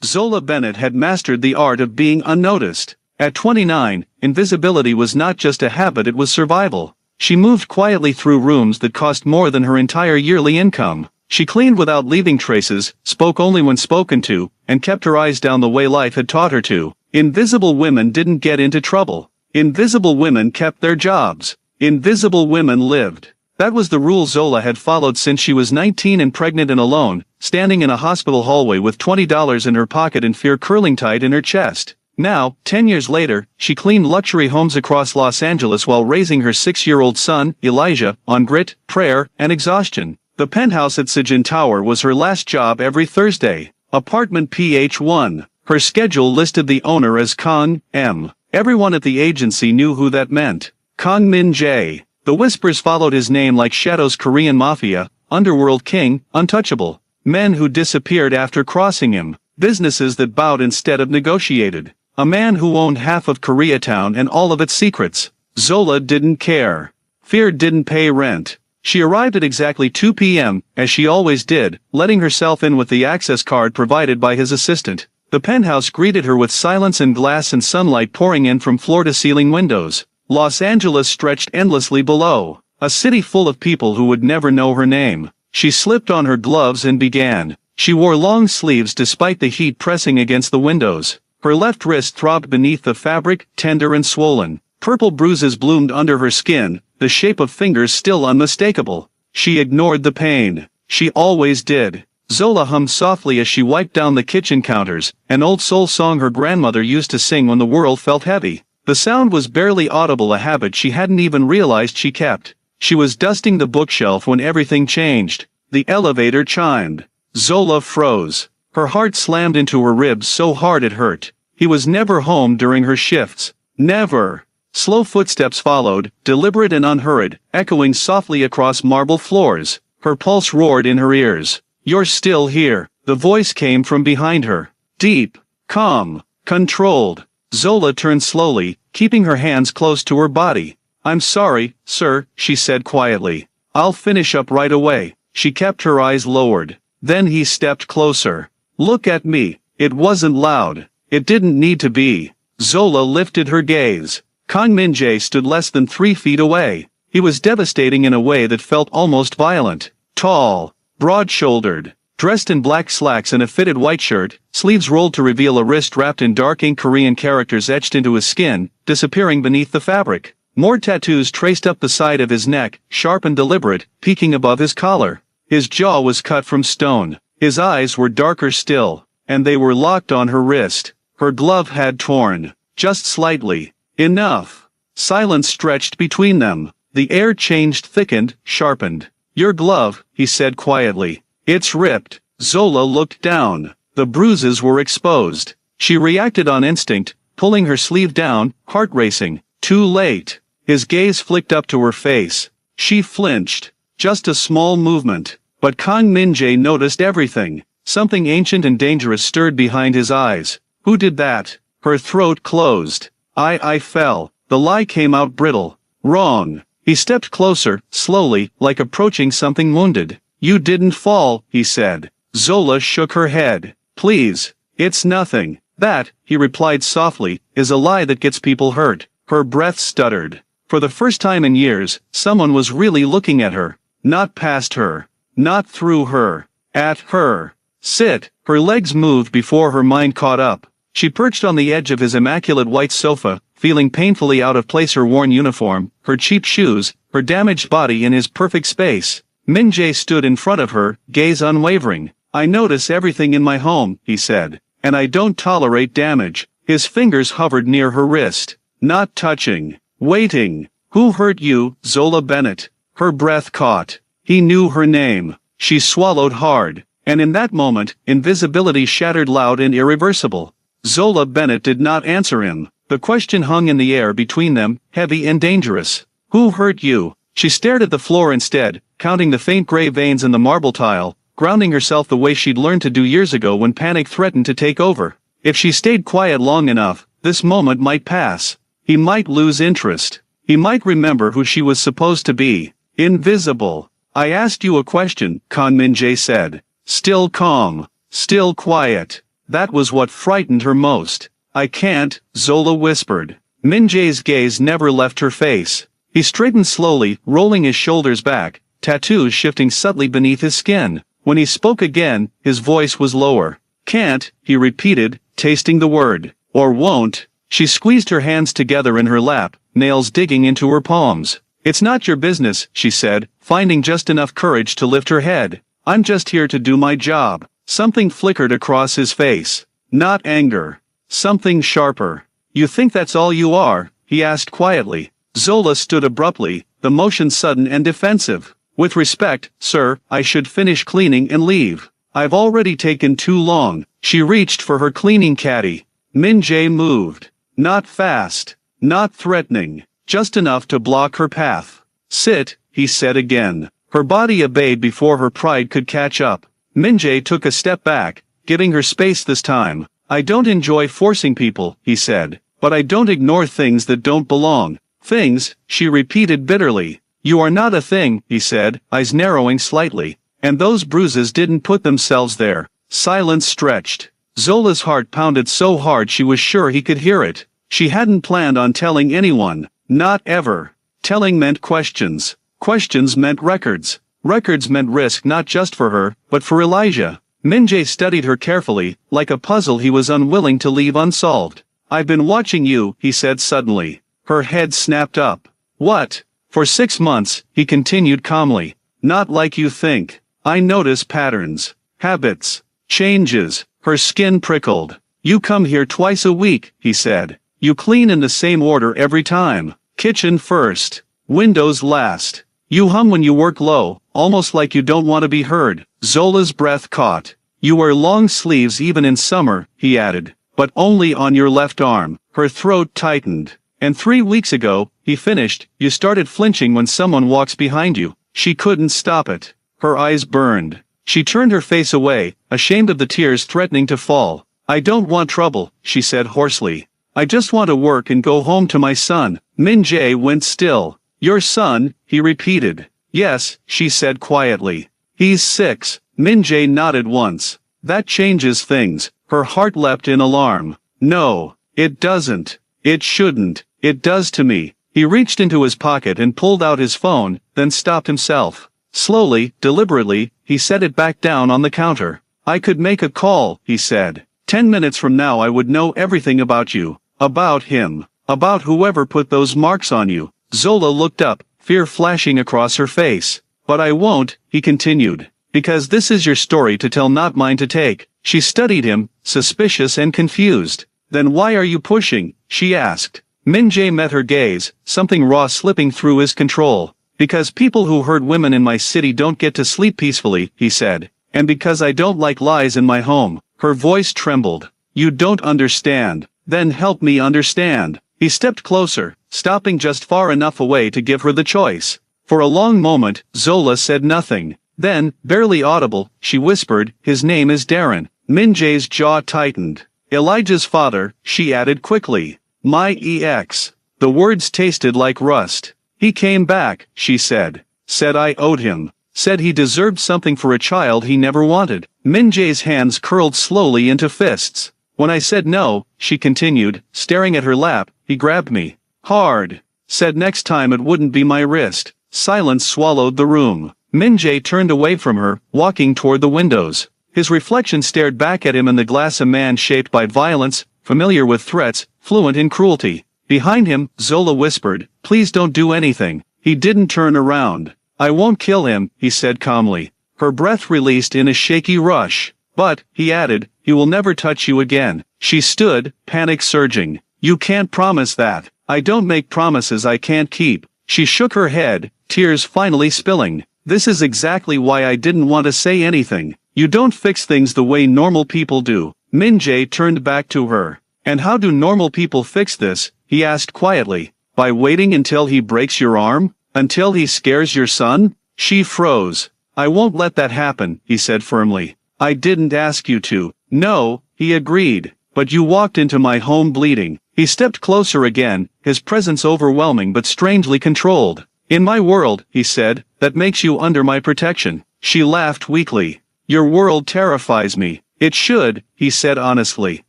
Zola Bennett had mastered the art of being unnoticed. At 29, invisibility was not just a habit, it was survival. She moved quietly through rooms that cost more than her entire yearly income. She cleaned without leaving traces, spoke only when spoken to, and kept her eyes down the way life had taught her to. Invisible women didn't get into trouble. Invisible women kept their jobs. Invisible women lived. That was the rule Zola had followed since she was 19 and pregnant and alone, standing in a hospital hallway with $20 in her pocket and fear curling tight in her chest. Now, 10 years later, she cleaned luxury homes across Los Angeles while raising her 6-year-old son, Elijah, on grit, prayer, and exhaustion. The penthouse at Sijin Tower was her last job every Thursday. Apartment PH1. Her schedule listed the owner as Kang M. Everyone at the agency knew who that meant. Kang Min Jae. The whispers followed his name like shadows. Korean Mafia, underworld king, untouchable. Men who disappeared after crossing him. Businesses that bowed instead of negotiated. A man who owned half of Koreatown and all of its secrets. Zola didn't care. Fear didn't pay rent. She arrived at exactly 2 p.m., as she always did, letting herself in with the access card provided by his assistant. The penthouse greeted her with silence and glass and sunlight pouring in from floor-to-ceiling windows. Los Angeles stretched endlessly below, a city full of people who would never know her name. She slipped on her gloves and began. She wore long sleeves despite the heat pressing against the windows. Her left wrist throbbed beneath the fabric, tender and swollen. Purple bruises bloomed under her skin, the shape of fingers still unmistakable. She ignored the pain. She always did. Zola hummed softly as she wiped down the kitchen counters, an old soul song her grandmother used to sing when the world felt heavy. The sound was barely audible, a habit she hadn't even realized she kept. She was dusting the bookshelf when everything changed. The elevator chimed. Zola froze. Her heart slammed into her ribs so hard it hurt. He was never home during her shifts. Never. Slow footsteps followed, deliberate and unhurried, echoing softly across marble floors. Her pulse roared in her ears. "You're still here." The voice came from behind her. Deep, calm, controlled. Zola turned slowly, keeping her hands close to her body. "I'm sorry, sir," she said quietly. "I'll finish up right away." She kept her eyes lowered. Then he stepped closer. "Look at me." It wasn't loud. It didn't need to be. Zola lifted her gaze. Kang Min Jae stood less than 3 feet away. He was devastating in a way that felt almost violent. Tall, broad-shouldered, dressed in black slacks and a fitted white shirt, sleeves rolled to reveal a wrist wrapped in dark ink, Korean characters etched into his skin, disappearing beneath the fabric. More tattoos traced up the side of his neck, sharp and deliberate, peeking above his collar. His jaw was cut from stone. His eyes were darker still, and they were locked on her wrist. Her glove had torn, just slightly. Enough. Silence stretched between them. The air changed, thickened, sharpened. "Your glove," he said quietly. "It's ripped." Zola looked down. The bruises were exposed. She reacted on instinct, pulling her sleeve down, heart racing. Too late. His gaze flicked up to her face. She flinched. Just a small movement. But Kang Min Jae noticed everything. Something ancient and dangerous stirred behind his eyes. "Who did that?" Her throat closed. I fell." The lie came out brittle. "Wrong." He stepped closer, slowly, like approaching something wounded. "You didn't fall," he said. Zola shook her head. "Please. It's nothing." "That," he replied softly, "is a lie that gets people hurt." Her breath stuttered. For the first time in years, someone was really looking at her. Not past her. Not through her. At her. "Sit." Her legs moved before her mind caught up. She perched on the edge of his immaculate white sofa, feeling painfully out of place, her worn uniform, her cheap shoes, her damaged body in his perfect space. Min Jae stood in front of her, gaze unwavering. "I notice everything in my home," he said. "And I don't tolerate damage." His fingers hovered near her wrist. Not touching. Waiting. "Who hurt you, Zola Bennett?" Her breath caught. He knew her name. She swallowed hard. And in that moment, invisibility shattered loud and irreversible. Zola Bennett did not answer him. The question hung in the air between them, heavy and dangerous. "Who hurt you?" She stared at the floor instead, counting the faint gray veins in the marble tile, grounding herself the way she'd learned to do years ago when panic threatened to take over. If she stayed quiet long enough, this moment might pass. He might lose interest. He might remember who she was supposed to be. Invisible. "I asked you a question," Kang Min Jae said. Still calm. Still quiet. That was what frightened her most. I can't, Zola whispered. Min-jae's gaze never left her face. He straightened slowly, rolling his shoulders back, tattoos shifting subtly beneath his skin. When he spoke again, his voice was lower. Can't, he repeated, tasting the word. Or won't. She squeezed her hands together in her lap, nails digging into her palms. It's not your business, she said, finding just enough courage to lift her head. I'm just here to do my job. Something flickered across his face. Not anger. Something sharper. You think that's all you are? He asked quietly. Zola stood abruptly, the motion sudden and defensive. With respect, sir, I should finish cleaning and leave. I've already taken too long. She reached for her cleaning caddy. Min-jae moved. Not fast. Not threatening. Just enough to block her path. Sit, he said again. Her body obeyed before her pride could catch up. Min-jae took a step back, giving her space this time. I don't enjoy forcing people, he said. But I don't ignore things that don't belong. Things, she repeated bitterly. You are not a thing, he said, eyes narrowing slightly. And those bruises didn't put themselves there. Silence stretched. Zola's heart pounded so hard she was sure he could hear it. She hadn't planned on telling anyone. Not ever. Telling meant questions. Questions meant records. Records meant risk not just for her, but for Elijah. Min-jae studied her carefully, like a puzzle he was unwilling to leave unsolved. I've been watching you, he said suddenly. Her head snapped up. What? For 6 months, he continued calmly. Not like you think. I notice patterns. Habits. Changes. Her skin prickled. You come here twice a week, he said. You clean in the same order every time. Kitchen first. Windows last. You hum when you work low, almost like you don't want to be heard. Zola's breath caught. You wear long sleeves even in summer, he added. But only on your left arm. Her throat tightened. And 3 weeks ago, he finished, you started flinching when someone walks behind you. She couldn't stop it. Her eyes burned. She turned her face away, ashamed of the tears threatening to fall. I don't want trouble, she said hoarsely. I just want to work and go home to my son. Min-jae went still. Your son, he repeated. Yes, she said quietly. He's 6. Min-jae nodded once. That changes things. Her heart leapt in alarm. No, it doesn't. It shouldn't. It does to me. He reached into his pocket and pulled out his phone, then stopped himself. Slowly, deliberately, he set it back down on the counter. I could make a call, he said. 10 minutes from now I would know everything about you. About him. About whoever put those marks on you. Zola looked up, fear flashing across her face. But I won't, he continued. Because this is your story to tell, not mine to take. She studied him, suspicious and confused. Then why are you pushing? She asked. Min-jae met her gaze, something raw slipping through his control. Because people who hurt women in my city don't get to sleep peacefully, he said. And because I don't like lies in my home. Her voice trembled. You don't understand. Then help me understand. He stepped closer, stopping just far enough away to give her the choice. For a long moment, Zola said nothing. Then, barely audible, she whispered, his name is Darren. Min-jae's jaw tightened. Elijah's father, she added quickly. My ex. The words tasted like rust. He came back, she said. Said I owed him. Said he deserved something for a child he never wanted. Min-jae's hands curled slowly into fists. When I said no, she continued, staring at her lap, he grabbed me. Hard. Said next time it wouldn't be my wrist. Silence swallowed the room. Min-jae turned away from her, walking toward the windows. His reflection stared back at him in the glass, a man shaped by violence, familiar with threats, fluent in cruelty. Behind him, Zola whispered, please don't do anything. He didn't turn around. I won't kill him, he said calmly. Her breath released in a shaky rush. But, he added, he will never touch you again. She stood, panic surging. You can't promise that. I don't make promises I can't keep. She shook her head, tears finally spilling. This is exactly why I didn't want to say anything. You don't fix things the way normal people do. Min-jae turned back to her. And how do normal people fix this? He asked quietly. By waiting until he breaks your arm? Until he scares your son? She froze. I won't let that happen, he said firmly. I didn't ask you to. No, he agreed. But you walked into my home bleeding. He stepped closer again, his presence overwhelming but strangely controlled. In my world, he said, that makes you under my protection. She laughed weakly. Your world terrifies me. It should, he said honestly.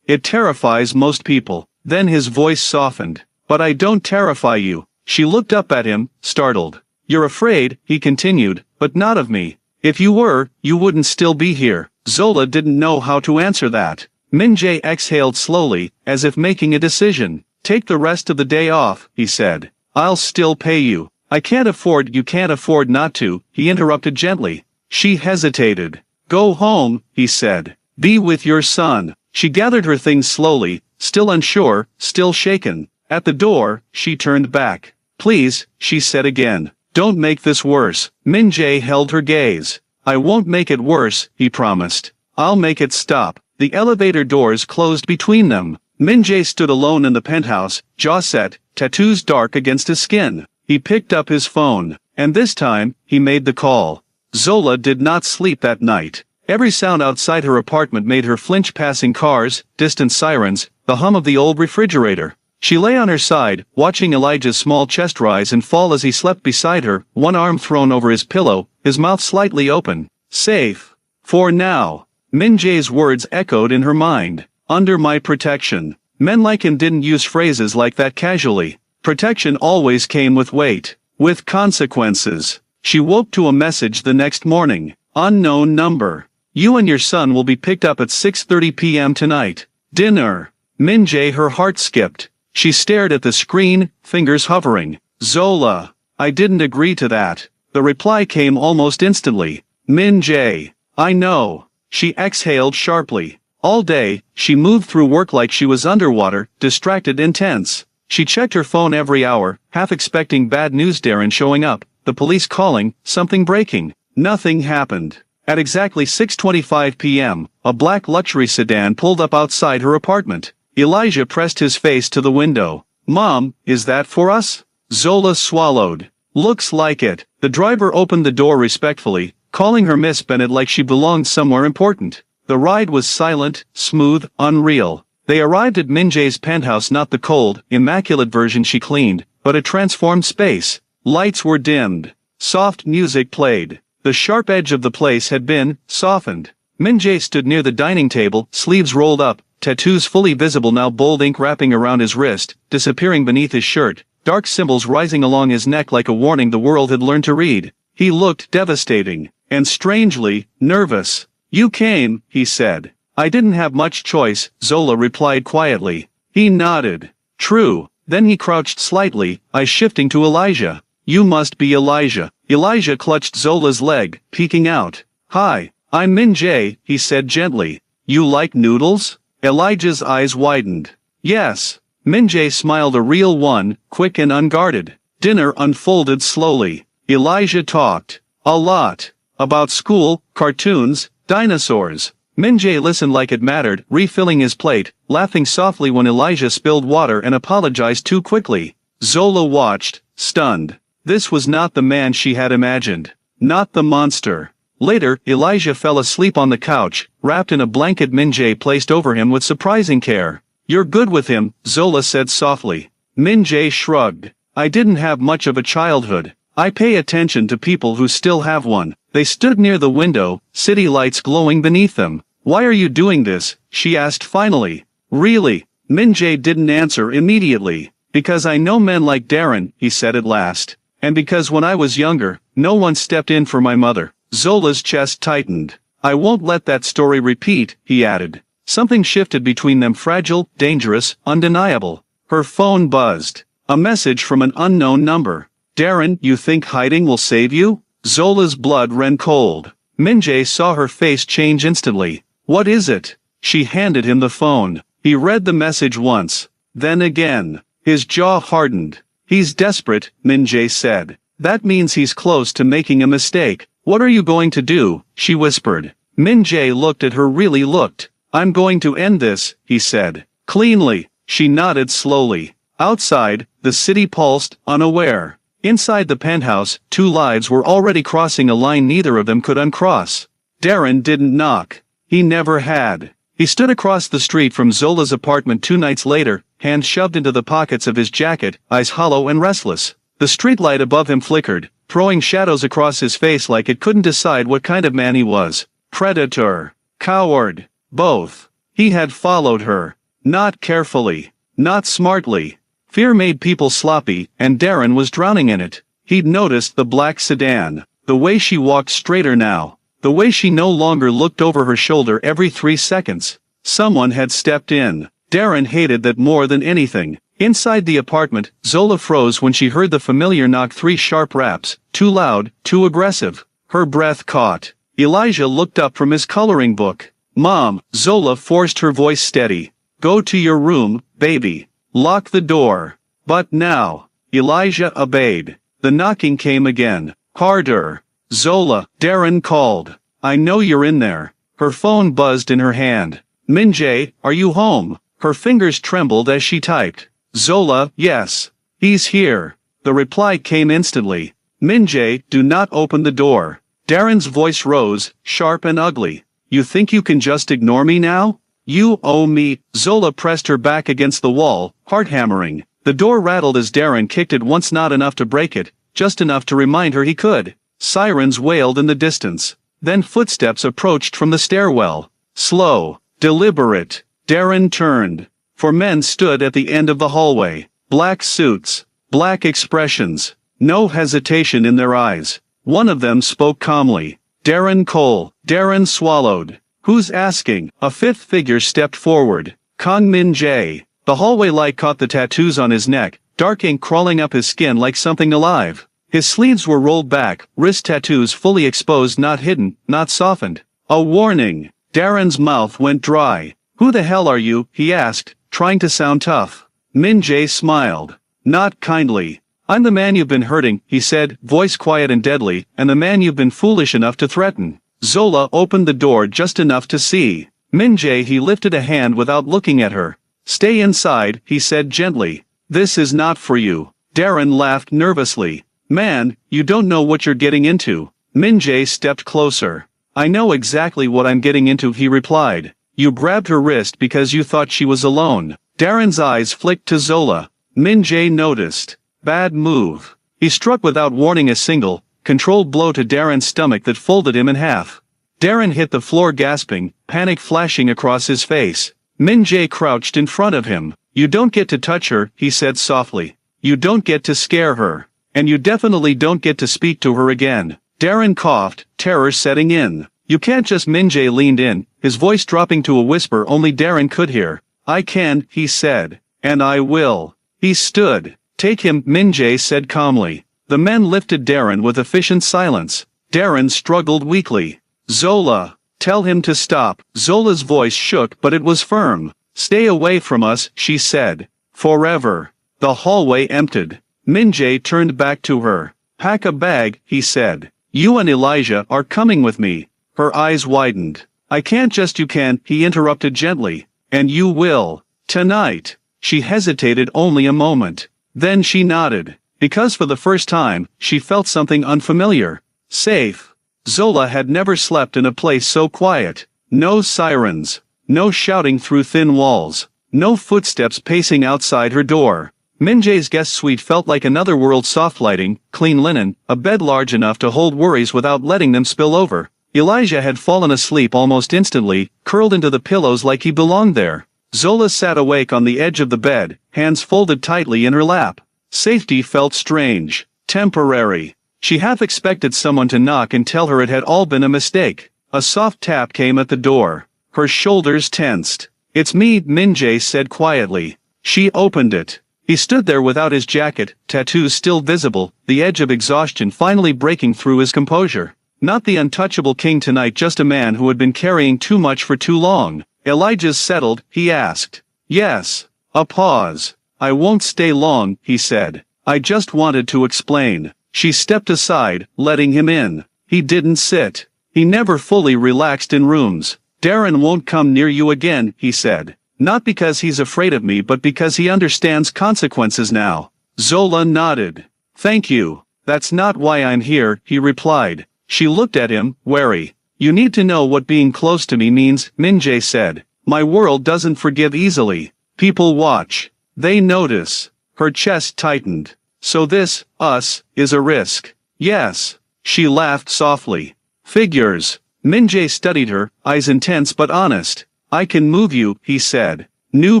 It terrifies most people. Then his voice softened. But I don't terrify you. She looked up at him, startled. You're afraid, he continued, but not of me. If you were, you wouldn't still be here. Zola didn't know how to answer that. Min-jae exhaled slowly, as if making a decision. Take the rest of the day off, he said. I'll still pay you. I can't afford. You can't afford not to, he interrupted gently. She hesitated. Go home, he said. Be with your son. She gathered her things slowly, still unsure, still shaken. At the door, she turned back. Please, she said again. Don't make this worse. Min-jae held her gaze. I won't make it worse, he promised. I'll make it stop. The elevator doors closed between them. Min-jae stood alone in the penthouse, jaw set, tattoos dark against his skin. He picked up his phone, and this time, he made the call. Zola did not sleep that night. Every sound outside her apartment made her flinch, passing cars, distant sirens, the hum of the old refrigerator. She lay on her side, watching Elijah's small chest rise and fall as he slept beside her, one arm thrown over his pillow, his mouth slightly open. Safe. For now. Min-jae's words echoed in her mind. Under my protection. Men like him didn't use phrases like that casually. Protection always came with weight. With consequences. She woke to a message the next morning. Unknown number. You and your son will be picked up at 6:30 p.m. tonight. Dinner. Min-jae, her heart skipped. She stared at the screen, fingers hovering. Zola. I didn't agree to that. The reply came almost instantly. Min-jae. I know. She exhaled sharply. All day, she moved through work like she was underwater, distracted, intense. She checked her phone every hour, half expecting bad news. Darren showing up, the police calling, something breaking. Nothing happened. At exactly 6:25 p.m., a black luxury sedan pulled up outside her apartment. Elijah pressed his face to the window. Mom, is that for us? Zola swallowed. Looks like it. The driver opened the door respectfully, calling her Miss Bennett like she belonged somewhere important. The ride was silent, smooth, unreal. They arrived at Min-jae's penthouse, not the cold, immaculate version she cleaned, but a transformed space. Lights were dimmed. Soft music played. The sharp edge of the place had been softened. Min-jae stood near the dining table, sleeves rolled up, tattoos fully visible now, bold ink wrapping around his wrist, disappearing beneath his shirt, dark symbols rising along his neck like a warning the world had learned to read. He looked devastating, and strangely, nervous. You came, he said. I didn't have much choice, Zola replied quietly. He nodded. True. Then he crouched slightly, eyes shifting to Elijah. You must be Elijah. Elijah clutched Zola's leg, peeking out. Hi, I'm Min-jae, he said gently. You like noodles? Elijah's eyes widened. Yes. Min-jae smiled, a real one, quick and unguarded. Dinner unfolded slowly. Elijah talked. A lot. About school, cartoons, dinosaurs. Min-jae listened like it mattered, refilling his plate, laughing softly when Elijah spilled water and apologized too quickly. Zola watched, stunned. This was not the man she had imagined. Not the monster. Later, Elijah fell asleep on the couch, wrapped in a blanket Min-jae placed over him with surprising care. You're good with him, Zola said softly. Min-jae shrugged. I didn't have much of a childhood. I pay attention to people who still have one. They stood near the window, city lights glowing beneath them. Why are you doing this? She asked finally. Really? Min-jae didn't answer immediately. Because I know men like Darren, he said at last. And because when I was younger, no one stepped in for my mother. Zola's chest tightened. I won't let that story repeat, he added. Something shifted between them, fragile, dangerous, undeniable. Her phone buzzed. A message from an unknown number. Darren, you think hiding will save you? Zola's blood ran cold. Min-jae saw her face change instantly. What is it? She handed him the phone. He read the message once. Then again. His jaw hardened. He's desperate, Min-jae said. That means he's close to making a mistake. What are you going to do? She whispered. Min-jae looked at her, really looked. I'm going to end this, he said. Cleanly. She nodded slowly. Outside, the city pulsed, unaware. Inside the penthouse, two lives were already crossing a line neither of them could uncross. Darren didn't knock. He never had. He stood across the street from Zola's apartment 2 nights later, hands shoved into the pockets of his jacket, eyes hollow and restless. The streetlight above him flickered, throwing shadows across his face like it couldn't decide what kind of man he was. Predator. Coward. Both. He had followed her. Not carefully. Not smartly. Fear made people sloppy, and Darren was drowning in it. He'd noticed the black sedan. The way she walked straighter now. The way she no longer looked over her shoulder every 3 seconds. Someone had stepped in. Darren hated that more than anything. Inside the apartment, Zola froze when she heard the familiar knock. 3 sharp raps, too loud, too aggressive. Her breath caught. Elijah looked up from his coloring book. "Mom," Zola forced her voice steady. "Go to your room, baby. Lock the door." "But now." Elijah obeyed. The knocking came again. Harder. "Zola," Darren called. "I know you're in there." Her phone buzzed in her hand. "Minjae, are you home?" Her fingers trembled as she typed. "Zola, yes. He's here." The reply came instantly. "Minjae, do not open the door." Darren's voice rose, sharp and ugly. "You think you can just ignore me now? You owe me." Zola pressed her back against the wall, heart hammering. The door rattled as Darren kicked it once, not enough to break it, just enough to remind her he could. Sirens wailed in the distance. Then footsteps approached from the stairwell. Slow, deliberate. Darren turned. 4 men stood at the end of the hallway. Black suits. Black expressions. No hesitation in their eyes. One of them spoke calmly. "Darren Cole." Darren swallowed. "Who's asking?" A 5th figure stepped forward. Kang Min Jae. The hallway light caught the tattoos on his neck, dark ink crawling up his skin like something alive. His sleeves were rolled back, wrist tattoos fully exposed, not hidden, not softened. A warning. Darren's mouth went dry. "Who the hell are you?" he asked, trying to sound tough. Min Jae smiled. Not kindly. "I'm the man you've been hurting," he said, voice quiet and deadly, "and the man you've been foolish enough to threaten." Zola opened the door just enough to see Min Jae. He lifted a hand without looking at her. "Stay inside," he said gently. "This is not for you." Darren laughed nervously. "Man, you don't know what you're getting into." Min Jae stepped closer. "I know exactly what I'm getting into," he replied. "You grabbed her wrist because you thought she was alone." Darren's eyes flicked to Zola. Min Jae noticed. Bad move. He struck without warning, a single, controlled blow to Darren's stomach that folded him in half. Darren hit the floor gasping, panic flashing across his face. Min Jae crouched in front of him. "You don't get to touch her," he said softly. "You don't get to scare her. And you definitely don't get to speak to her again." Darren coughed, terror setting in. "You can't just." Min Jae leaned in, his voice dropping to a whisper only Darren could hear. "I can," he said. "And I will." He stood. "Take him," Min Jae said calmly. The men lifted Darren with efficient silence. Darren struggled weakly. "Zola, tell him to stop." Zola's voice shook, but it was firm. "Stay away from us," she said. "Forever." The hallway emptied. Min Jae turned back to her. "Pack a bag," he said. "You and Elijah are coming with me." Her eyes widened. "I can't just." "You can," he interrupted gently. "And you will. Tonight." She hesitated only a moment. Then she nodded. Because for the first time, she felt something unfamiliar. Safe. Zola had never slept in a place so quiet. No sirens. No shouting through thin walls. No footsteps pacing outside her door. Min Jae's guest suite felt like another world. Soft lighting, clean linen, a bed large enough to hold worries without letting them spill over. Elijah had fallen asleep almost instantly, curled into the pillows like he belonged there. Zola sat awake on the edge of the bed, hands folded tightly in her lap. Safety felt strange, temporary. She half expected someone to knock and tell her it had all been a mistake. A soft tap came at the door. Her shoulders tensed. "It's me," Min Jae said quietly. She opened it. He stood there without his jacket, tattoos still visible, the edge of exhaustion finally breaking through his composure. Not the untouchable king tonight, just a man who had been carrying too much for too long. "Elijah's settled?" he asked. "Yes." A pause. "I won't stay long," he said. "I just wanted to explain." She stepped aside, letting him in. He didn't sit. He never fully relaxed in rooms. "Darren won't come near you again," he said. "Not because he's afraid of me, but because he understands consequences now." Zola nodded. "Thank you. That's not why I'm here," he replied. She looked at him, wary. "You need to know what being close to me means," Min Jae said. "My world doesn't forgive easily. People watch. They notice." Her chest tightened. "So this, us, is a risk." "Yes." She laughed softly. "Figures." Min Jae studied her, eyes intense but honest. I can move you, he said. New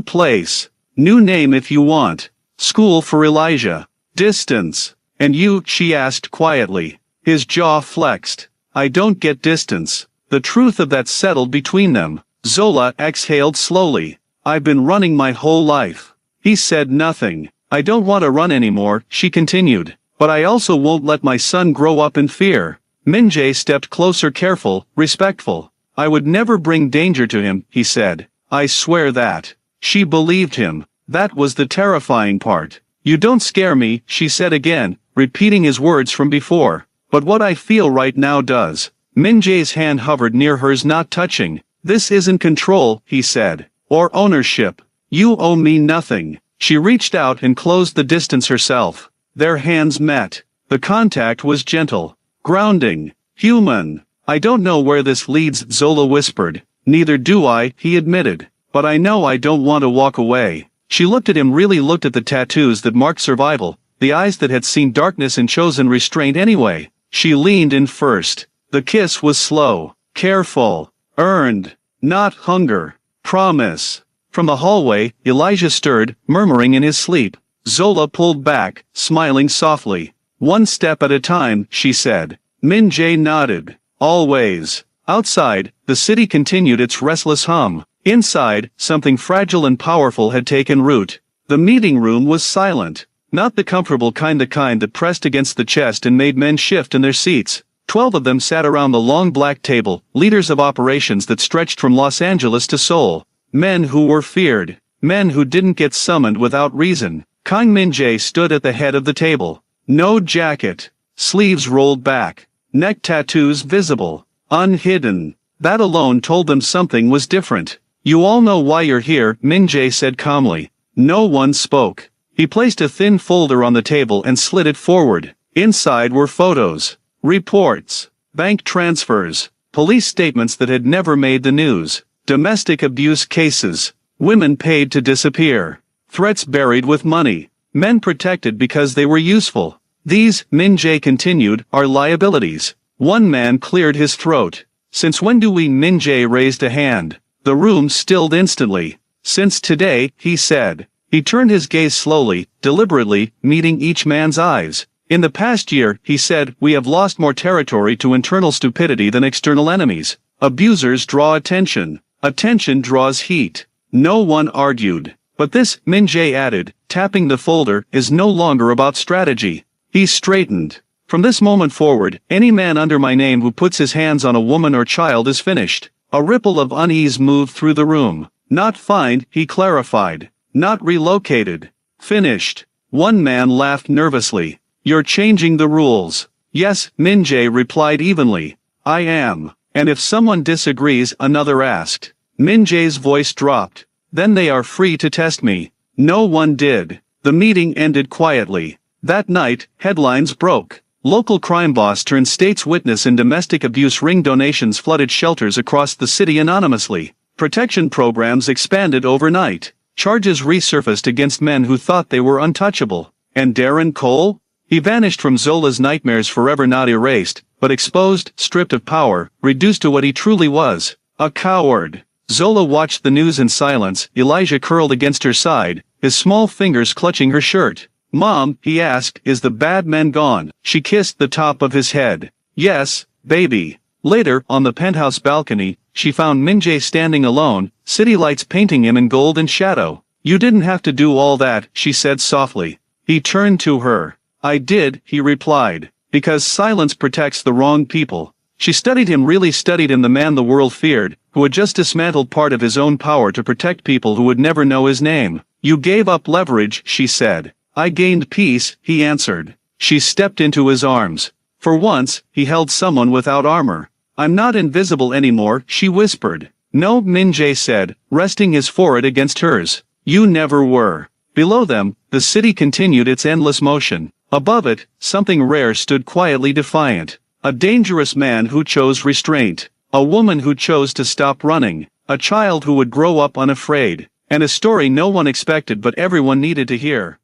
place. New name if you want. School for Elijah. Distance. And you, she asked quietly. His jaw flexed. I don't get distance. The truth of that settled between them. Zola exhaled slowly. I've been running my whole life. He said nothing. I don't want to run anymore, she continued. But I also won't let my son grow up in fear. Min-jae stepped closer, careful, respectful. I would never bring danger to him, he said. I swear that. She believed him. That was the terrifying part. You don't scare me, she said again, repeating his words from before. But what I feel right now does. Min-jae's hand hovered near hers, not touching. This isn't control, he said. Or ownership. You owe me nothing. She reached out and closed the distance herself. Their hands met. The contact was gentle. Grounding. Human. I don't know where this leads, Zola whispered. Neither do I, he admitted. But I know I don't want to walk away. She looked at him, really looked at the tattoos that marked survival, the eyes that had seen darkness and chosen restraint anyway. She leaned in first. The kiss was slow, careful, earned, not hunger. Promise. From the hallway, Elijah stirred, murmuring in his sleep. Zola pulled back, smiling softly. One step at a time, she said. Min-jae nodded. Always. Outside, the city continued its restless hum. Inside, something fragile and powerful had taken root. The meeting room was silent. Not the comfortable kind, the kind that pressed against the chest and made men shift in their seats. 12 of them sat around the long black table, leaders of operations that stretched from Los Angeles to Seoul. Men who were feared. Men who didn't get summoned without reason. Kang Min-jae stood at the head of the table. No jacket. Sleeves rolled back. Neck tattoos visible. Unhidden. That alone told them something was different. You all know why you're here, Min-jae said calmly. No one spoke. He placed a thin folder on the table and slid it forward. Inside were photos. Reports. Bank transfers. Police statements that had never made the news. Domestic abuse cases. Women paid to disappear. Threats buried with money. Men protected because they were useful. These, Min-jae continued, are liabilities. One man cleared his throat. Since when do we? Min-jae raised a hand. The room stilled instantly. Since today, he said. He turned his gaze slowly, deliberately, meeting each man's eyes. In the past year, he said, we have lost more territory to internal stupidity than external enemies. Abusers draw attention. Attention draws heat. No one argued. But this, Min-jae added, tapping the folder, is no longer about strategy. He straightened. From this moment forward, any man under my name who puts his hands on a woman or child is finished. A ripple of unease moved through the room. Not fined, he clarified. Not relocated. Finished. One man laughed nervously. You're changing the rules. Yes, Min-jae replied evenly. I am. And if someone disagrees, another asked. Min-jae's voice dropped. Then they are free to test me. No one did. The meeting ended quietly. That night, headlines broke. Local crime boss turned state's witness in domestic abuse ring. Donations flooded shelters across the city anonymously. Protection programs expanded overnight. Charges resurfaced against men who thought they were untouchable. And Darren Cole? He vanished from Zola's nightmares, forever not erased, but exposed, stripped of power, reduced to what he truly was. A coward. Zola watched the news in silence. Elijah curled against her side, his small fingers clutching her shirt. Mom, he asked, is the bad man gone? She kissed the top of his head. Yes, baby. Later, on the penthouse balcony, she found Min-jae standing alone, city lights painting him in gold and shadow. You didn't have to do all that, she said softly. He turned to her. I did, he replied. Because silence protects the wrong people. She studied him, really studied him, the man the world feared, who had just dismantled part of his own power to protect people who would never know his name. You gave up leverage, she said. I gained peace, he answered. She stepped into his arms. For once, he held someone without armor. I'm not invisible anymore, she whispered. No, Min-jae said, resting his forehead against hers. You never were. Below them, the city continued its endless motion. Above it, something rare stood quietly defiant. A dangerous man who chose restraint. A woman who chose to stop running. A child who would grow up unafraid. And a story no one expected but everyone needed to hear.